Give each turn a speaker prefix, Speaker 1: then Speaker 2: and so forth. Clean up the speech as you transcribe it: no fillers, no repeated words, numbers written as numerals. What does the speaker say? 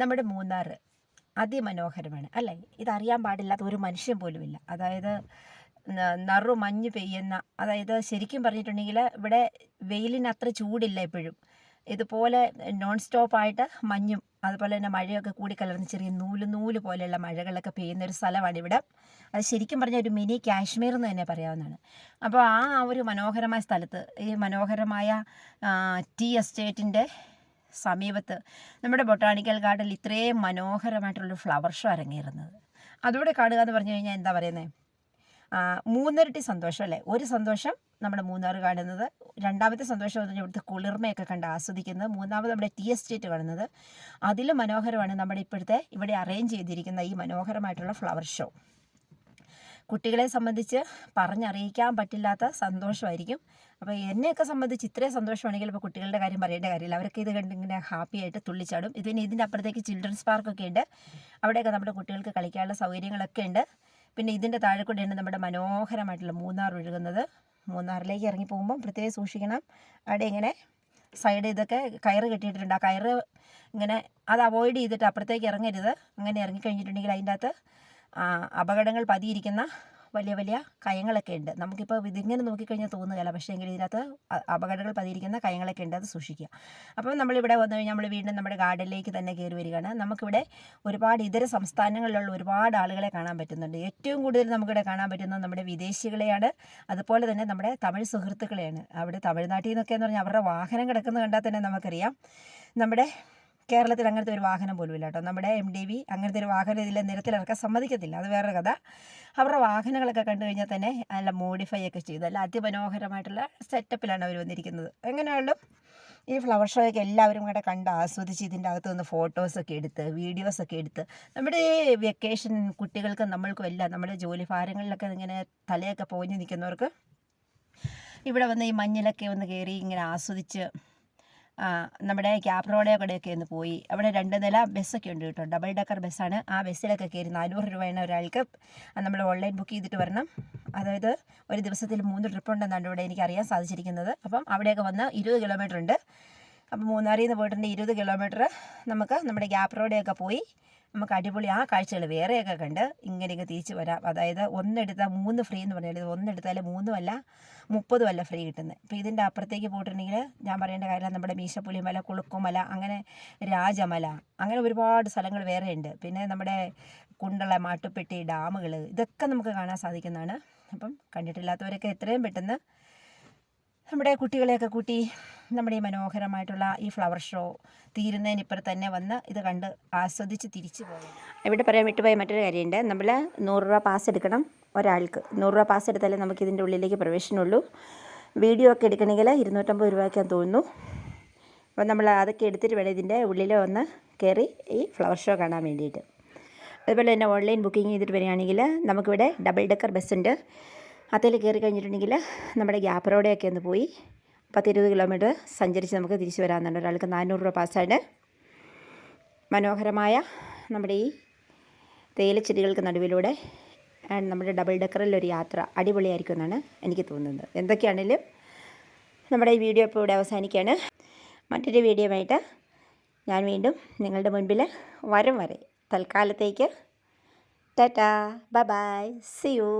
Speaker 1: നമ്മുടെ മൂന്നാർ അതിമനോഹരമാണ് അല്ലേ? ഇതറിയാൻ പാടില്ലാത്ത ഒരു മനുഷ്യൻ പോലുമില്ല. അതായത് നറുമഞ്ഞ് പെയ്യുന്ന, അതായത് ശരിക്കും പറഞ്ഞിട്ടുണ്ടെങ്കിൽ ഇവിടെ വെയിലിന് അത്ര ചൂടില്ല എപ്പോഴും. ഇതുപോലെ നോൺ സ്റ്റോപ്പായിട്ട് മഞ്ഞും അതുപോലെ തന്നെ മഴയൊക്കെ കൂടിക്കലർന്ന് ചെറിയ നൂല് നൂല് പോലെയുള്ള മഴകളൊക്കെ പെയ്യുന്ന ഒരു സ്ഥലമാണ് ഇവിടെ. അത് ശരിക്കും പറഞ്ഞാൽ ഒരു മിനി കാശ്മീർ എന്ന് തന്നെ പറയാവുന്നതാണ്. അപ്പോൾ ആ ഒരു മനോഹരമായ സ്ഥലത്ത്, ഈ മനോഹരമായ ടീ എസ്റ്റേറ്റിൻ്റെ സമീപത്ത് നമ്മുടെ ബൊട്ടാണിക്കൽ ഗാർഡനിൽ ഇത്രയും മനോഹരമായിട്ടുള്ളൊരു ഫ്ലവർ ഷോ അരങ്ങേറുന്നത്, അതുകൂടെ കാണുക എന്ന് പറഞ്ഞു കഴിഞ്ഞാൽ എന്താ പറയുന്നത്, മൂന്നിരട്ടി സന്തോഷം അല്ലേ? ഒരു സന്തോഷം നമ്മുടെ മൂന്നാർ കാണുന്നത്, രണ്ടാമത്തെ സന്തോഷം എന്ന് പറഞ്ഞാൽ ഇവിടുത്തെ കുളിർമയൊക്കെ കണ്ട് ആസ്വദിക്കുന്നത്, മൂന്നാമത് നമ്മുടെ ടീ എസ്റ്റേറ്റ് കാണുന്നത്. അതിലും മനോഹരമാണ് നമ്മുടെ ഇപ്പോഴത്തെ ഇവിടെ അറേഞ്ച് ചെയ്തിരിക്കുന്ന ഈ മനോഹരമായിട്ടുള്ള ഫ്ലവർ ഷോ. കുട്ടികളെ സംബന്ധിച്ച് പറഞ്ഞറിയിക്കാൻ പറ്റില്ലാത്ത സന്തോഷമായിരിക്കും. അപ്പോൾ എന്നെയൊക്കെ സംബന്ധിച്ച് ഇത്രയും സന്തോഷമാണെങ്കിൽ ഇപ്പോൾ കുട്ടികളുടെ കാര്യം പറയേണ്ട കാര്യമില്ല. അവരൊക്കെ ഇത് കണ്ട് ഇങ്ങനെ ഹാപ്പി ആയിട്ട് തുള്ളിച്ചാടും. ഇതിൻ്റെ അപ്പുറത്തേക്ക് ചിൽഡ്രൻസ് പാർക്കൊക്കെ ഉണ്ട്. അവിടെയൊക്കെ നമ്മുടെ കുട്ടികൾക്ക് കളിക്കാനുള്ള സൗകര്യങ്ങളൊക്കെ ഉണ്ട്. പിന്നെ ഇതിൻ്റെ താഴെ കൂടെയാണ് നമ്മുടെ മനോഹരമായിട്ടുള്ള മൂന്നാർ ഒഴുകുന്നത്. മൂന്നാറിലേക്ക് ഇറങ്ങി പോകുമ്പം പ്രത്യേകം സൂക്ഷിക്കണം. അവിടെ ഇങ്ങനെ സൈഡ് ഇതൊക്കെ കയറ് കെട്ടിയിട്ടുണ്ട്. ആ കയറ് ഇങ്ങനെ അത് അവോയ്ഡ് ചെയ്തിട്ട് അപ്പുറത്തേക്ക് ഇറങ്ങരുത്. അങ്ങനെ ഇറങ്ങിക്കഴിഞ്ഞിട്ടുണ്ടെങ്കിൽ അതിൻ്റെ അകത്ത് അപകടങ്ങൾ പതിയിരിക്കുന്ന വലിയ വലിയ കയങ്ങളൊക്കെ ഉണ്ട്. നമുക്കിപ്പോൾ ഇതിങ്ങനെ നോക്കിക്കഴിഞ്ഞാൽ തോന്നുകയില്ല, പക്ഷേ എങ്കിൽ ഇതിനകത്ത് അപകടങ്ങൾ പതിയിരിക്കുന്ന കയങ്ങളൊക്കെ ഉണ്ട്. അത് സൂക്ഷിക്കുക. അപ്പം നമ്മളിവിടെ വന്നു കഴിഞ്ഞാൽ നമ്മൾ വീണ്ടും നമ്മുടെ ഗാർഡനിലേക്ക് തന്നെ കയറി വരികയാണ്. നമുക്കിവിടെ ഒരുപാട് ഇതര സംസ്ഥാനങ്ങളിലുള്ള ഒരുപാട് ആളുകളെ കാണാൻ പറ്റുന്നുണ്ട്. ഏറ്റവും കൂടുതൽ നമുക്കിവിടെ കാണാൻ പറ്റുന്നത് നമ്മുടെ വിദേശികളെയാണ്, അതുപോലെ തന്നെ നമ്മുടെ തമിഴ് സുഹൃത്തുക്കളെയാണ്. അവിടെ തമിഴ്നാട്ടിൽ നിന്നൊക്കെ എന്ന് പറഞ്ഞാൽ അവരുടെ വാഹനം കിടക്കുന്നത് കണ്ടാൽ തന്നെ നമുക്കറിയാം. നമ്മുടെ കേരളത്തിൽ അങ്ങനത്തെ ഒരു വാഹനം പോലും ഇല്ല കേട്ടോ. നമ്മുടെ MDV അങ്ങനത്തെ ഒരു വാഹനം ഇതിലെ നിരത്തിലിറക്കാൻ സമ്മതിക്കത്തില്ല. അത് വേറെ കഥ. അവരുടെ വാഹനങ്ങളൊക്കെ കണ്ടു കഴിഞ്ഞാൽ തന്നെ നല്ല മോഡിഫൈ ഒക്കെ ചെയ്ത് നല്ല അതിമനോഹരമായിട്ടുള്ള സെറ്റപ്പിലാണ് അവർ വന്നിരിക്കുന്നത്. എങ്ങനെയാണെങ്കിലും ഈ ഫ്ലവർ ഷോയൊക്കെ എല്ലാവരും കൂടെ കണ്ട് ആസ്വദിച്ച് ഇതിൻ്റെ അകത്ത് നിന്ന് ഫോട്ടോസൊക്കെ എടുത്ത് വീഡിയോസൊക്കെ എടുത്ത് നമ്മുടെ ഈ വെക്കേഷൻ കുട്ടികൾക്കും നമ്മൾക്കും എല്ലാം നമ്മുടെ ജോലി ഭാരങ്ങളിലൊക്കെ ഇങ്ങനെ തലയൊക്കെ പോഞ്ഞ് നിൽക്കുന്നവർക്ക് ഇവിടെ വന്ന് ഈ മഞ്ഞിലൊക്കെ ഒന്ന് കയറി ഇങ്ങനെ ആസ്വദിച്ച് നമ്മുടെ ക്യാപ് റോഡൊക്കെ ഒന്ന് പോയി. അവിടെ 2 നില ബസ്സൊക്കെ ഉണ്ട് കേട്ടോ. ഡബിൾ ഡെക്കർ ബസ്സാണ്. ആ ബസ്സിലൊക്കെ കയറി 400 രൂപയാണ് ഒരാൾക്ക്. നമ്മൾ ഓൺലൈൻ ബുക്ക് ചെയ്തിട്ട് വരണം. അതായത് ഒരു ദിവസത്തിൽ 3 ട്രിപ്പ് ഉണ്ടെന്നാണ് ഇവിടെ എനിക്ക് അറിയാൻ സാധിച്ചിരിക്കുന്നത്. അപ്പം അവിടെയൊക്കെ വന്ന് 20 കിലോമീറ്റർ ഉണ്ട്. അപ്പം മൂന്നാറിൽ നിന്ന് പോയിട്ടുണ്ടെങ്കിൽ 20 കിലോമീറ്റർ നമുക്ക് നമ്മുടെ ക്യാപ് റോഡൊക്കെ പോയി നമുക്ക് അടിപൊളി ആ കാഴ്ചകൾ വേറെയൊക്കെ കണ്ട് ഇങ്ങനെയൊക്കെ തിരിച്ച് വരാം. അതായത് ഒന്നെടുത്താൽ 3 ഫ്രീ എന്ന് പറഞ്ഞാൽ ഇത് ഒന്നെടുത്താൽ 3 അല്ല 30 അല്ല ഫ്രീ കിട്ടുന്നത്. ഇപ്പോൾ ഇതിൻ്റെ അപ്പുറത്തേക്ക് പോയിട്ടുണ്ടെങ്കിൽ ഞാൻ പറയേണ്ട കാര്യം നമ്മുടെ മീശപ്പുലിമല, കുളുക്കുമല, അങ്ങനെ രാജമല, അങ്ങനെ ഒരുപാട് സ്ഥലങ്ങൾ വേറെ ഉണ്ട്. പിന്നെ നമ്മുടെ കുണ്ടള, മാട്ടുപ്പെട്ടി ഡാമുകൾ, ഇതൊക്കെ നമുക്ക് കാണാൻ സാധിക്കുന്നതാണ്. അപ്പം കണ്ടിട്ടില്ലാത്തവരൊക്കെ എത്രയും പെട്ടെന്ന് നമ്മുടെ കുട്ടികളെയൊക്കെ കൂട്ടി നമ്മുടെ ഈ മനോഹരമായിട്ടുള്ള ഈ ഫ്ലവർ ഷോ തീരുന്നതിനിപ്പുറത്ത് തന്നെ വന്ന് ഇത് കണ്ട് ആസ്വദിച്ച് തിരിച്ചു പോകും. ഇവിടെ പറയാൻ വിട്ടുപോയ മറ്റൊരു കാര്യമുണ്ട്. നമ്മൾ 100 രൂപ പാസ് എടുക്കണം ഒരാൾക്ക്. 100 രൂപ പാസ് എടുത്താലേ നമുക്ക് ഇതിൻ്റെ ഉള്ളിലേക്ക് പ്രവേശനമുള്ളൂ. വീഡിയോ ഒക്കെ എടുക്കണമെങ്കിൽ 250 രൂപയ്ക്കാന്ന് തോന്നുന്നു. അപ്പോൾ നമ്മൾ അതൊക്കെ എടുത്തിട്ട് വേണം ഇതിൻ്റെ ഉള്ളിൽ വന്ന് കയറി ഈ ഫ്ലവർ ഷോ കാണാൻ വേണ്ടിയിട്ട്. അതുപോലെ തന്നെ ഓൺലൈൻ ബുക്കിംഗ് ചെയ്തിട്ട് വരികയാണെങ്കിൽ നമുക്കിവിടെ ഡബിൾ ഡെക്കർ ബസ്സുണ്ട്. അതിൽ കയറി കഴിഞ്ഞിട്ടുണ്ടെങ്കിൽ നമ്മുടെ ക്യാപ് റോഡൊക്കെ ഒന്ന് പോയി 10-20 കിലോമീറ്റർ സഞ്ചരിച്ച് നമുക്ക് തിരിച്ച് വരാമെന്നുണ്ട്. ഒരാൾക്ക് 400 രൂപ പാസ്സാണ്. മനോഹരമായ നമ്മുടെ ഈ തേയിലച്ചെടികൾക്ക് നടുവിലൂടെ നമ്മുടെ ഡബിൾ ഡെക്കറിലൊരു യാത്ര അടിപൊളിയായിരിക്കും എന്നാണ് എനിക്ക് തോന്നുന്നത്. എന്തൊക്കെയാണെങ്കിലും നമ്മുടെ ഈ വീഡിയോ ഇപ്പോൾ ഇവിടെ അവസാനിക്കുകയാണ്. മറ്റൊരു വീഡിയോ ആയിട്ട് ഞാൻ വീണ്ടും നിങ്ങളുടെ മുൻപിൽ വരും വരെ തൽക്കാലത്തേക്ക് tata, bye bye, see U.